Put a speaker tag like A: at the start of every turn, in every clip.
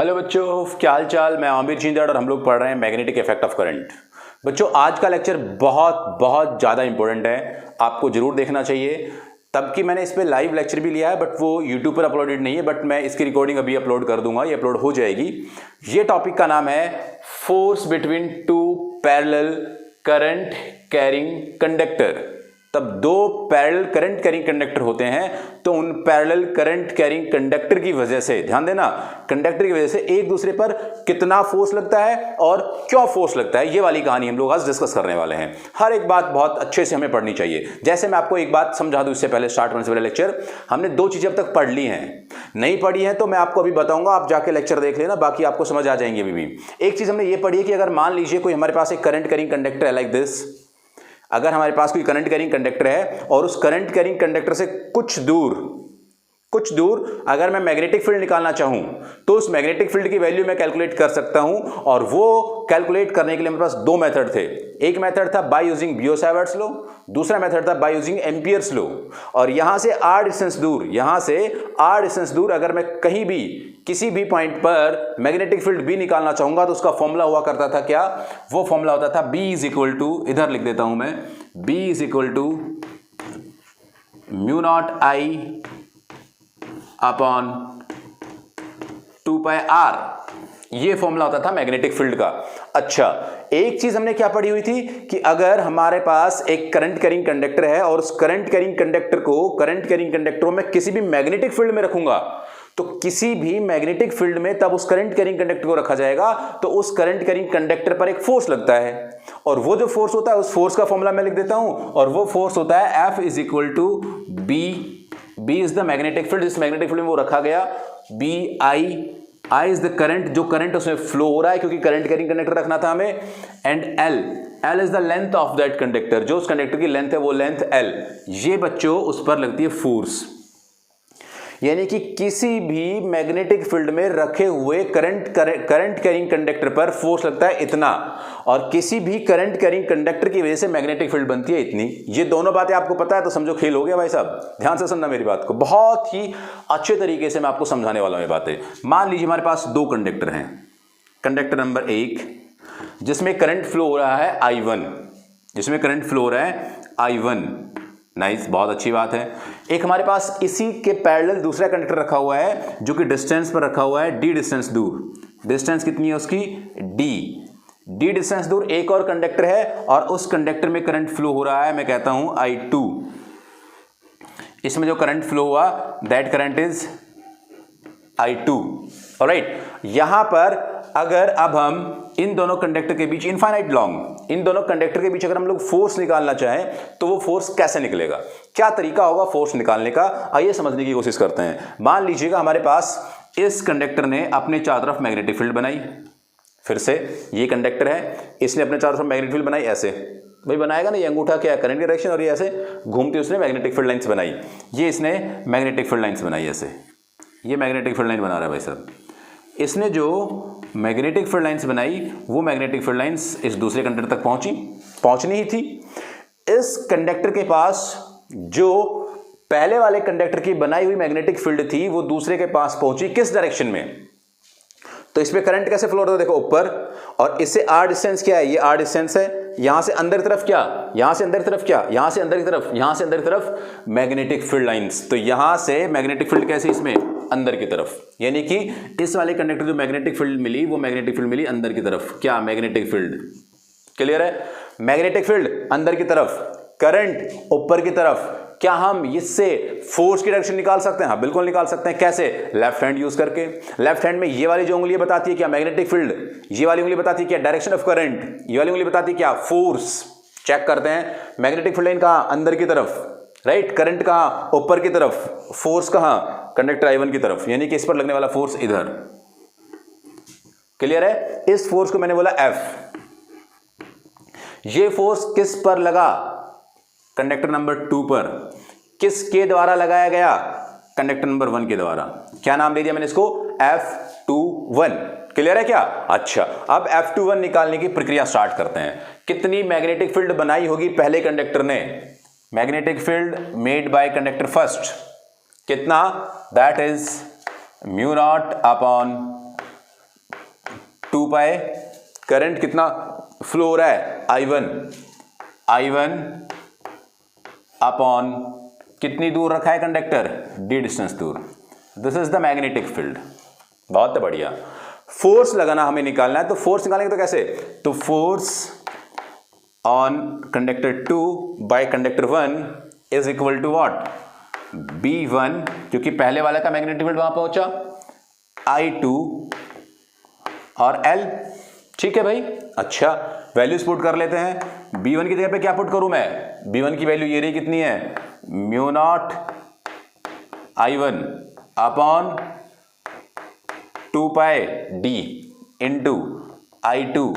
A: Hello बच्चों, क्या हाल चाल। मैं आमिर जिंदाड़ और हम लोग पढ़ रहे हैं मैग्नेटिक इफेक्ट ऑफ करंट। बच्चों, आज का लेक्चर बहुत बहुत ज़्यादा इंपॉर्टेंट है, आपको जरूर देखना चाहिए। तब कि मैंने इस पर लाइव लेक्चर भी लिया है, बट वो यूट्यूब पर अपलोडेड नहीं है, बट मैं इसकी रिकॉर्डिंग अभी अपलोड कर दूंगा, ये अपलोड हो जाएगी। ये टॉपिक का नाम है force between two parallel current carrying conductor. तब दो पैरेलल करंट कैरिंग कंडक्टर होते हैं, तो उन पैरेलल करंट कैरिंग कंडक्टर की वजह से, ध्यान देना, कंडक्टर की वजह से एक दूसरे पर कितना फोर्स लगता है और क्यों फोर्स लगता है, ये वाली कहानी हम लोग आज डिस्कस करने वाले हैं। हर एक बात बहुत अच्छे से हमें पढ़नी चाहिए। जैसे मैं आपको एक बात समझा दूं इससे पहले, स्टार्ट होने से पहले लेक्चर, हमने दो चीजें अब तक पढ़ ली हैं, नहीं पढ़ी है तो मैं आपको अभी बताऊंगा, आप जाके लेक्चर देख लेना, बाकी आपको समझ आ जाएंगे। अभी भी एक चीज हमने ये पढ़ी है कि अगर मान लीजिए कोई हमारे पास एक करंट कैरिंग कंडक्टर है लाइक दिस, अगर हमारे पास कोई करंट कैरिंग कंडक्टर है और उस करंट कैरिंग कंडक्टर से कुछ दूर अगर मैं मैग्नेटिक फील्ड निकालना चाहूं, तो उस मैग्नेटिक फील्ड की वैल्यू मैं कैलकुलेट कर सकता हूं। और वो कैलकुलेट करने के लिए मेरे पास दो मेथड थे। एक मेथड था बाय यूजिंग बियो-सावर्ट्स लॉ, दूसरा मेथड था बाय यूजिंग एम्पियर्स लॉ। और यहां से आर डिस्टेंस दूर अगर मैं कहीं भी किसी भी पॉइंट पर मैग्नेटिक फील्ड बी निकालना चाहूंगा, तो उसका फॉर्मूला हुआ करता था क्या, वो फॉर्मूला होता था बी इज इक्वल टू, इधर लिख देता हूं मैं, B is equal to mu not I upon 2 pi R. ये फॉर्मूला होता था मैग्नेटिक फील्ड का। अच्छा, एक चीज हमने क्या पढ़ी हुई थी कि अगर हमारे पास एक करंट कैरिंग कंडक्टर है और उस करंट कैरिंग कंडक्टर को मैं किसी भी मैग्नेटिक फील्ड में रखूंगा, तो किसी भी मैग्नेटिक फील्ड में तब उस करंट कैरिंग कंडक्टर को रखा जाएगा, तो उस करंट कैरिंग कंडक्टर पर एक फोर्स लगता है, और वो जो फोर्स होता है उस फोर्स का फॉर्मूला मैं लिख देता हूं, और वो फोर्स होता है F is equal to B is the magnetic field, जिस मैग्नेटिक फील्ड में वो रखा गया, B I is the current, जो करंट उसमें फ्लो हो रहा है, क्योंकि करंट कैरिंग कंडक्टर रखना था हमें, and L is the length of that conductor, जो उस कंडक्टर की लेंथ है वो लेंथ एल। ये बच्चों उस पर लगती है फोर्स। यानी कि किसी भी मैग्नेटिक फील्ड में रखे हुए करंट कैरिंग कंडक्टर पर फोर्स लगता है इतना, और किसी भी करंट कैरिंग कंडक्टर की वजह से मैग्नेटिक फील्ड बनती है इतनी। ये दोनों बातें आपको पता है तो समझो खेल हो गया भाई साहब। ध्यान से सुनना मेरी बात को, बहुत ही अच्छे तरीके से मैं आपको समझाने वाला हूं ये बातें। मान लीजिए हमारे पास दो कंडक्टर हैं, कंडक्टर नंबर 1 जिसमें करंट फ्लो हो रहा है I1, नाइस, बहुत अच्छी बात है। एक हमारे पास इसी के पैरेलल दूसरा कंडक्टर रखा हुआ है, जो कि डिस्टेंस पर रखा हुआ है, डी डिस्टेंस दूर। डिस्टेंस कितनी है उसकी, डी डिस्टेंस दूर एक और कंडक्टर है, और उस कंडक्टर में करंट फ्लो हो रहा है, मैं कहता हूं I2। इसमें जो करंट फ्लो हुआ that current is I2। Alright, यहां पर अगर अब हम इन दोनों कंडक्टर के बीच इनफाइनाइट लॉन्ग, इन दोनों कंडक्टर के बीच अगर हम लोग फोर्स निकालना चाहें, तो वो फोर्स कैसे निकलेगा, क्या तरीका होगा फोर्स निकालने का, आइए समझने की कोशिश करते हैं। मान लीजिएगा हमारे पास इस कंडक्टर ने अपने चारों तरफ मैग्नेटिक फील्ड बनाई। फिर से ये कंडक्टर है, इसने अपने चारों तरफ मैग्नेटिक फील्ड बनाई, ऐसे भाई बनाएगा ना, ये अंगूठा क्या करंट की डायरेक्शन, और ये ऐसे घूमती उसने मैग्नेटिक फील्ड लाइन्स बनाई। ये इसने मैग्नेटिक फील्ड लाइन्स बनाई, ऐसे ये मैग्नेटिक फील्ड लाइन बना रहा है भाई साहब। इसने जो मैग्नेटिक फील्ड लाइन्स बनाई, वो मैग्नेटिक फील्ड लाइन्स इस दूसरे कंडक्टर तक पहुंचनी ही थी। इस कंडक्टर के पास जो पहले वाले कंडक्टर की बनाई हुई मैग्नेटिक फील्ड थी, वो दूसरे के पास पहुंची किस डायरेक्शन में, तो इसमें करंट कैसे फ्लो होता है, देखो ऊपर, और इससे आर डिस्टेंस क्या है, ये आर डिस्टेंस है, यहां से अंदर की तरफ क्या, यहां से अंदर की तरफ क्या, यहां से अंदर की तरफ, यहां से अंदर की तरफ मैग्नेटिक फील्ड लाइंस। तो यहां से मैग्नेटिक फील्ड कैसे, इसमें अंदर की तरफ, यानी कि इस वाले कंडक्टर जो मैग्नेटिक फील्ड मिली, वो मैग्नेटिक फील्ड मिली अंदर की तरफ। क्या, मैग्नेटिक फील्ड क्लियर है, मैग्नेटिक फील्ड अंदर की तरफ, करंट ऊपर की तरफ। क्या हम इससे फोर्स की डायरेक्शन निकाल सकते हैं, हाँ बिल्कुल निकाल सकते हैं। कैसे, लेफ्ट हैंड यूज करके। लेफ्ट हैंड में ये वाली जो उंगली बताती है क्या, मैग्नेटिक फील्ड, ये वाली उंगली बताती है क्या, डायरेक्शन ऑफ करंट, ये वाली उंगली बताती है क्या, फोर्स। चेक करते हैं, मैग्नेटिक फील्ड लाइन कहां, अंदर की तरफ, राइट, करंट कहां, ऊपर की तरफ, फोर्स कहां, कंडक्टर I1 की तरफ, यानी कि इस पर लगने वाला फोर्स इधर। क्लियर है, इस फोर्स को मैंने बोला F। ये फोर्स किस पर लगा, कंडक्टर नंबर 2 पर। किसके द्वारा लगाया गया, कंडक्टर नंबर 1 के द्वारा। क्या नाम दे दिया मैंने इसको, F21। क्लियर है क्या, अच्छा अब F21 निकालने की प्रक्रिया स्टार्ट करते हैं। कितनी मैग्नेटिक फील्ड बनाई होगी पहले कंडक्टर ने, magnetic field made by conductor first, कितना, that is mu not upon 2 pi, current कितना फ्लो हो रहा है, I1 अपॉन कितनी दूर रखा है कंडक्टर, d डिस्टेंस दूर। This is the magnetic field. बहुत बढ़िया। फोर्स लगाना हमें निकालना है, तो फोर्स निकालेंगे तो कैसे, तो force on conductor 2 by conductor 1 is equal to what, B1, क्योंकि पहले वाला का मैग्नेटिक फील्ड वहां पहुंचा, I2 और L। ठीक है भाई। अच्छा, वैल्यूज पुट कर लेते हैं। B1 की जगह पे क्या पुट करूं मैं, B1 की वैल्यू ये रही, कितनी है, mu not I1 upon 2 pi D into I2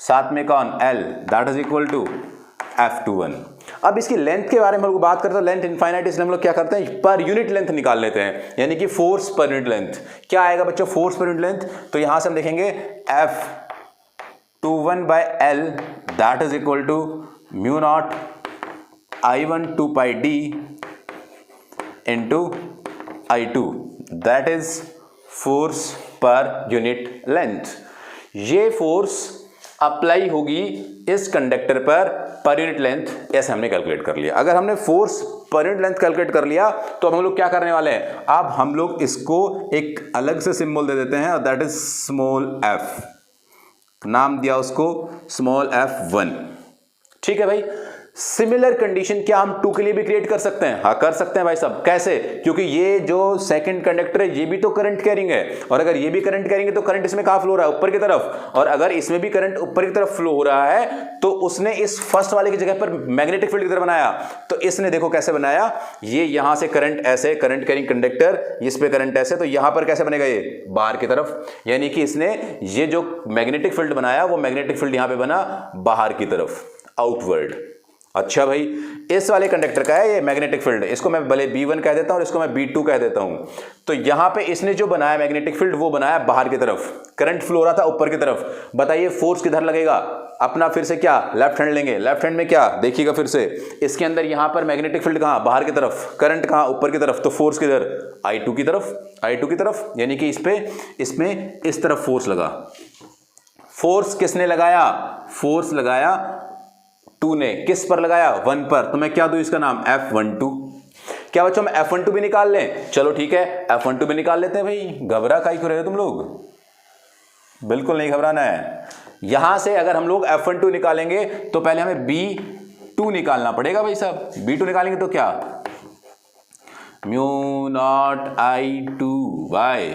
A: साथ में कौन, L, that is equal to F21। अब इसकी लेंथ के बारे में हम लोग बात करते हैं, लेंथ इनफाइनाइट, इसलिए हम लोग क्या करते हैं, पर यूनिट लेंथ निकाल लेते हैं, यानी कि फोर्स पर यूनिट लेंथ। क्या आएगा बच्चों, फोर्स पर यूनिट लेंथ, तो यहां से हम देखेंगे F21 by L that is equal to mu not I1 2 pi D into I2, that is force per unit length. ये फोर्स अप्लाई होगी इस कंडक्टर पर यूनिट लेंथ, ऐसे हमने कैलकुलेट कर लिया। अगर हमने force per unit length calculate कर लिया तो हम लोग क्या करने वाले हैं, अब हम लोग इसको एक अलग से सिंबल दे देते हैं, और दैट इज स्मॉल f, नाम दिया उसको स्मॉल f1। ठीक है भाई। सिमिलर कंडीशन क्या हम 2 के लिए भी क्रिएट कर सकते हैं, हाँ कर सकते हैं भाई साहब। कैसे, क्योंकि ये जो सेकंड कंडक्टर है ये भी तो करंट कैरिंग है, और अगर ये भी करंट कैरिंग है तो करंट इसमें कहां फ्लो हो रहा है, ऊपर की तरफ, और अगर इसमें भी करंट ऊपर की तरफ फ्लो हो रहा है तो उसने इस फर्स्ट वाले की जगह पर मैग्नेटिक फील्ड की तरह बनाया। तो इसने देखो कैसे बनाया, ये यहां से करंट ऐसे, करंट कैरिंग कंडक्टर, इस पे करंट ऐसे, तो यहां पर कैसे बनेगा, ये बाहर की तरफ, यानी कि इसने ये जो मैग्नेटिक फील्ड बनाया वो मैग्नेटिक फील्ड यहां पे बना बाहर की तरफ, आउटवर्ड। अच्छा भाई, इस वाले कंडक्टर का है ये मैग्नेटिक फील्ड, इसको मैं भले B1 कह देता हूं और इसको मैं B2 कह देता हूं। तो यहां पे इसने जो बनाया मैग्नेटिक फील्ड वो बनाया बाहर की तरफ, करंट फ्लो हो रहा था ऊपर की तरफ। बताइए फोर्स किधर लगेगा, अपना फिर से क्या, लेफ्ट हैंड लेंगे, लेफ्ट हैंड में क्या देखिएगा, फिर से इसके अंदर यहां पर मैग्नेटिक फील्ड कहां, बाहर की तरफ, करंट कहां, ऊपर की तरफ, तो फोर्स किधर, I2 की तरफ, I2 की तरफ, यानी कि इस पे, इसमें इस तरफ फोर्स लगा। फोर्स किसने लगाया, फोर्स लगाया 2 ने, किस पर लगाया, 1 पर, तो मैं क्या दूं इसका नाम, F12। क्या बच्चों हम F12 भी निकाल लें, चलो ठीक है F12 भी निकाल लेते हैं भाई, घबरा काहे क्यों रहे हो तुम लोग, बिल्कुल नहीं घबराना है। यहां से अगर हम लोग F12 निकालेंगे तो पहले हमें B2 निकालना पड़ेगा भाई साहब। B2 निकालेंगे तो क्या, mu not I2 by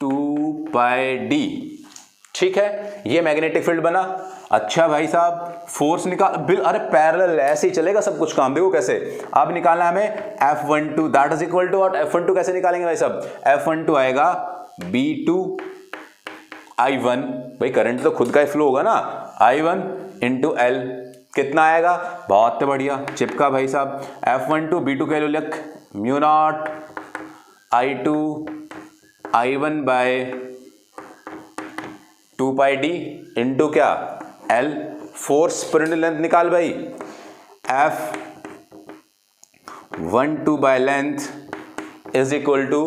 A: 2 pi D। ठीक है, ये मैग्नेटिक फील्ड बना। अच्छा भाई साहब, फोर्स निकाल, अरे पैरेलल ऐसे ही चलेगा सब कुछ काम, देखो कैसे। अब निकालना है हमें F12 that is equal to what, F12 कैसे निकालेंगे भाई साहब, F12 आएगा B2 I1, भाई करंट तो खुद का ही फ्लो होगा ना, I1 इंटू L, कितना आएगा, बहुत बढ़िया, चिपका भाई साहब। F12 B2 के लिए लिख mu not I2 I1 by 2 pi D into क्या, L। Force per unit length निकाल भाई, F12 by length is equal to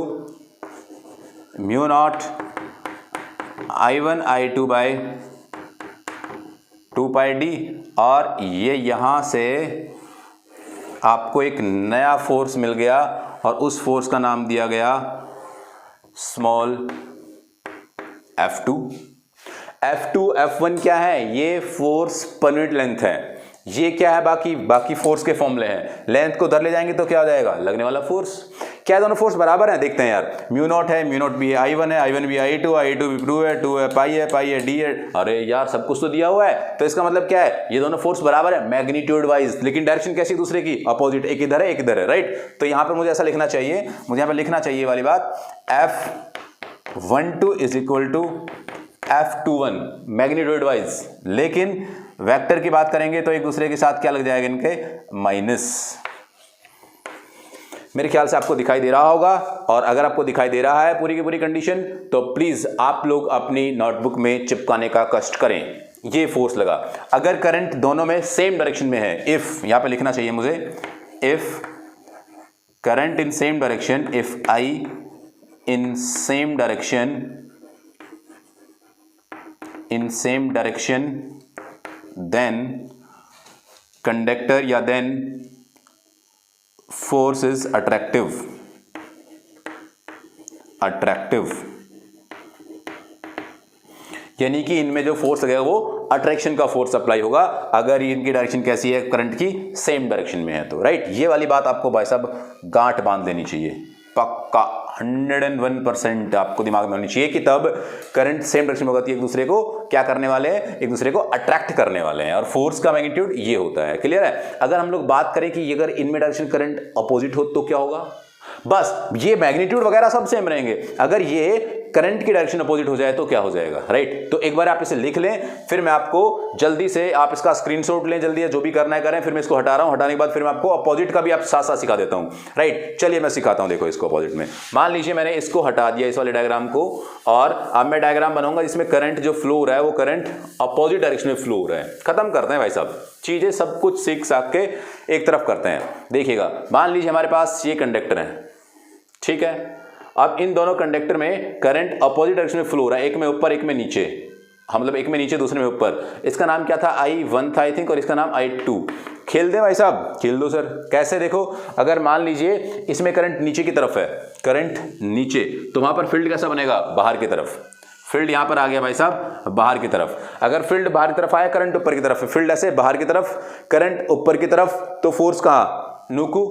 A: mu not I1 I2 by 2 pi D, और ये यहां से आपको एक नया फोर्स मिल गया और उस फोर्स का नाम दिया गया स्मॉल F2। F2 F1 क्या है, ये फोर्स पर यूनिट लेंथ है, ये क्या है, बाकी फोर्स के फॉर्मूले हैं। लेंथ को उधर ले जाएंगे तो क्या हो जाएगा, लगने वाला फोर्स। क्या दोनों फोर्स बराबर हैं, देखते हैं यार, म्यू नॉट है, म्यू नॉट भी है, I1 है, I1 भी I2 भी 2 है, 2 है, पाई है, D है। अरे यार सब कुछ तो दिया हुआ है, तो इसका मतलब क्या है, ये दोनों फोर्स बराबर है मैग्नीट्यूड वाइज, लेकिन डायरेक्शन कैसी दूसरे की, अपोजिट, एक इधर है एक इधर है, राइट। तो यहां पर मुझे ऐसा लिखना चाहिए, मुझे यहां पर लिखना चाहिए वाली बात, F12 is equal to F21 magnitude wise, लेकिन वेक्टर की बात करेंगे तो एक दूसरे के साथ क्या लग जाएगा इनके, माइनस। मेरे ख्याल से आपको दिखाई दे रहा होगा, और अगर आपको दिखाई दे रहा है पूरी की पूरी कंडीशन तो प्लीज आप लोग अपनी नोटबुक में चिपकाने का कष्ट करें। ये फोर्स लगा, अगर करंट दोनों में सेम डायरेक्शन में है, इफ, यहां पे लिखना चाहिए मुझे, if current in same direction, if I in same direction in same direction then conductor या देन फोर्स इज अट्रैक्टिव यानी कि इनमें जो फोर्स लगेगा वो अट्रैक्शन का फोर्स अप्लाई होगा अगर इनकी डायरेक्शन कैसी है, करंट की सेम डायरेक्शन में है तो, राइट। ये वाली बात आपको भाई साहब गांठ बांध देनी चाहिए, पक्का 101% आपको दिमाग में होनी चाहिए कि तब करंट सेम डायरेक्शन में होती है, एक दूसरे को क्या करने वाले हैं, एक दूसरे को अट्रैक्ट करने वाले हैं, और फोर्स का मैग्नीट्यूड ये होता है। क्लियर है। अगर हम लोग बात करें कि अगर इनमें डायरेक्शन करंट अपोजिट हो तो क्या होगा, बस ये मैग्नीट्यूड वगैरह सब सेम रहेंगे, अगर ये करंट की डायरेक्शन अपोजिट हो जाए तो क्या हो जाएगा, राइट। तो एक बार आप इसे लिख लें, फिर मैं आपको जल्दी से आप इसका स्क्रीनशॉट लें, जल्दी जो भी करना है करें, फिर मैं इसको हटा रहा हूं, हटाने के बाद फिर मैं आपको अपोजिट का भी आप साथ साथ सिखा देता हूं, राइट। चलिए मैं सिखाता हूं, देखो इसको अपोजिट में। मान लीजिए मैंने इसको हटा दिया, इस वाले डायग्राम को, और अब मैं डायग्राम बनाऊंगा जिसमें करंट जो फ्लो हो रहा है वो करंट अपोजिट डायरेक्शन में फ्लो हो रहा है। खत्म करते हैं भाई साहब, चीजें सब कुछ सीख साख के एक तरफ करते हैं। देखिएगा, मान लीजिए हमारे पास ये कंडक्टर है, ठीक है। अब इन दोनों कंडक्टर में करंट अपोजिट डायरेक्शन में फ्लो हो रहा है, एक में ऊपर एक में नीचे, मतलब एक में नीचे दूसरे में ऊपर। इसका नाम क्या था, I1 था आई थिंक, और इसका नाम I2। खेल दे भाई साहब, खेल दो सर। कैसे, देखो, अगर मान लीजिए इसमें करंट नीचे की तरफ है, करंट नीचे, तो वहां पर फील्ड कैसा बनेगा, बाहर की तरफ। फील्ड यहां पर आ गया भाई साहब बाहर की तरफ। अगर फील्ड बाहर की तरफ आया, करंट ऊपर की तरफ है, फील्ड ऐसे बाहर की तरफ, करंट ऊपर की तरफ, तो फोर्स कहां, नुकू,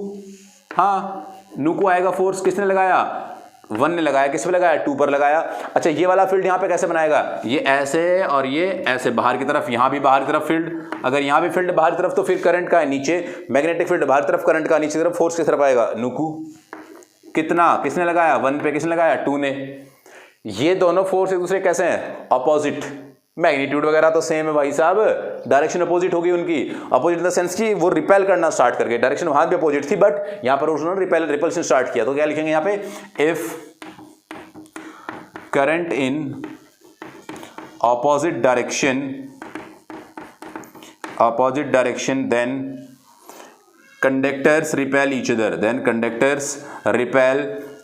A: हाँ नुकू आएगा। फोर्स किसने लगाया, 1 ने लगाया, किस पे लगाया, 2 पर लगाया। अच्छा, ये वाला फील्ड यहां पे कैसे बनाएगा, ये ऐसे और ये ऐसे बाहर की तरफ, यहां भी बाहर की तरफ फील्ड, अगर यहां भी फील्ड बाहर की तरफ तो फिर करंट का है नीचे, मैग्नेटिक फील्ड बाहर की तरफ, करंट का नीचे की तरफ, फोर्स किस तरफ आएगा, नुकू। कितना, किसने लगाया, 1 पे, किसने लगाया, 2 ने। ये दोनों फोर्स एक दूसरे कैसे हैं, अपोजिट। मैग्नीट्यूड वगैरह तो सेम है भाई साहब, डायरेक्शन अपोजिट होगी उनकी, अपोजिट इन द सेंस कि वो रिपेल करना स्टार्ट करके, डायरेक्शन वहां भी अपोजिट थी बट यहां पर उन्होंने रिपल्शन स्टार्ट किया। तो क्या लिखेंगे यहां पे, if current in opposite direction then conductors repel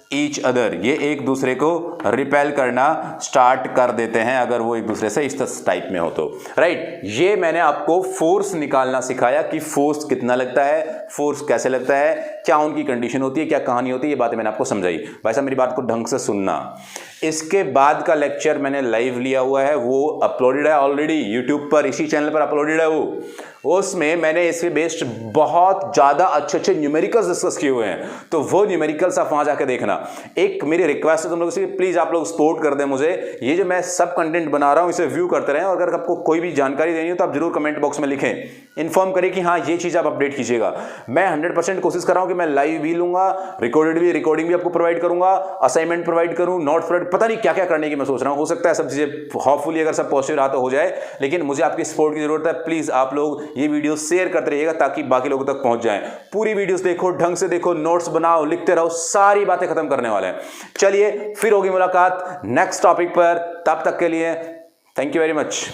A: each other, ये एक दूसरे को रिपेल करना स्टार्ट कर देते हैं अगर वो एक दूसरे से इस टाइप में हो तो, राइट। ये मैंने आपको फोर्स निकालना सिखाया कि फोर्स कितना लगता है, फोर्स कैसे लगता है, क्या उनकी कंडीशन होती है, क्या कहानी होती है, ये बातें मैंने आपको समझाई। भाई साहब मेरी बात को ढंग से सुनना। इसके बाद का लेक्चर मैंने लाइव लिया हुआ है, वो अपलोडेड है ऑलरेडी यूट्यूब पर, इसी चैनल पर अपलोडेड है वो। उसमें मैंने इसके बेस्ड बहुत ज्यादा अच्छे न्यूमेरिकल्स डिस्कस किए हुए हैं, तो वो न्यूमेरिकल्स आप वहां जाकर देखना। एक मेरी रिक्वेस्ट है तुम लोगों से, प्लीज आप लोग सपोर्ट कर दें मुझे, ये जो मैं सब कंटेंट बना रहा हूं इसे व्यू करते रहें, और अगर आपको कोई भी जानकारी देनी हो तो आप जरूर कमेंट बॉक्स में लिखें, इन्फॉर्म करें कि हाँ ये चीज आप अपडेट कीजिएगा। मैं 100% कोशिश कर रहा हूं कि मैं लाइव भी लूंगा, रिकॉर्डिंग भी आपको प्रोवाइड करूंगा, असाइनमेंट प्रोवाइड करूं, नोट्स प्रोवाइड, पता नहीं क्या क्या करने की मैं सोच रहा हूं। हो सकता है सब चीजें होपफुली अगर सब पॉजिटिव रहा तो हो जाए, लेकिन मुझे आपकी सपोर्ट की जरूरत है। प्लीज आप लोग ये वीडियो शेयर करते रहिएगा ताकि बाकी लोगों तक पहुंच जाए। पूरी वीडियोस देखो, ढंग से देखो, नोट्स बनाओ, लिखते रहो, सारी बातें खत्म करने वाले हैं। चलिए फिर होगी मुलाकात नेक्स्ट टॉपिक पर, तब तक के लिए थैंक यू वेरी मच।